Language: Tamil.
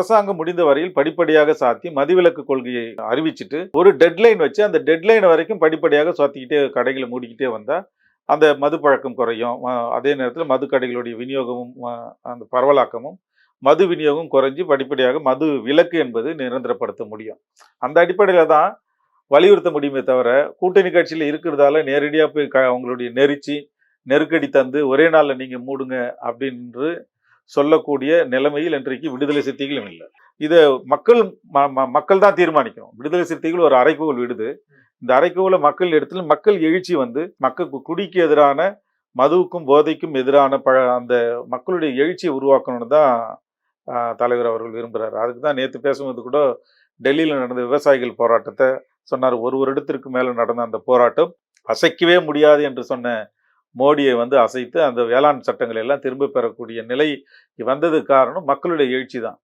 அரசாங்கம் முடிந்த வரையில் படிப்படியாக சாத்தி மதுவிலக்கு கொள்கையை அறிவிச்சுட்டு ஒரு டெட்லைன் வச்சு அந்த டெட்லைன் வரைக்கும் படிப்படியாக சாத்திக்கிட்டே கடைகளை மூடிக்கிட்டே வந்தா அந்த மது பழக்கம் குறையும். அதே நேரத்தில் மது கடைகளுடைய விநியோகமும் அந்த பரவலாக்கமும் மது விநியோகம் குறைஞ்சு படிப்படியாக மது விலக்கு என்பது நிரந்தரப்படுத்த முடியும். அந்த அடிப்படையில தான் வலியுறுத்த முடியுமே தவிர கூட்டணி கட்சியில் இருக்கிறதால நேரடியாக போய் அவங்களுடைய நெருக்கடி தந்து ஒரே நாளில் நீங்க மூடுங்க அப்படின்னு சொல்லக்கூடிய நிலைமையில் இன்றைக்கு விடுதலை சிறுத்தைகளும் இல்லை. இதை மக்கள் மக்கள் தான் தீர்மானிக்கணும். விடுதலை சிறுத்தைகள் ஒரு அறைகூவல் விடுது. இந்த அறைகூவலை மக்கள் இடத்துல மக்கள் எழுச்சி வந்து மக்கள் குடிக்கு எதிரான மதுவுக்கும் போதைக்கும் எதிரான அந்த மக்களுடைய எழுச்சியை உருவாக்கணும்னு தான் தலைவர் அவர்கள் விரும்புகிறார். அதுக்கு தான் நேற்று பேசும்போது கூட டெல்லியில் நடந்த விவசாயிகள் போராட்டத்தை சொன்னார். ஒரு வருடத்திற்கு மேலே நடந்த அந்த போராட்டம் அசைக்கவே முடியாது என்று சொன்ன மோடியை வந்து அசைத்து அந்த வேளாண் சட்டங்களை எல்லாம் திரும்ப பெறக்கூடிய நிலை வந்ததுக்கு காரணம் மக்களுடைய எழுச்சி தான்.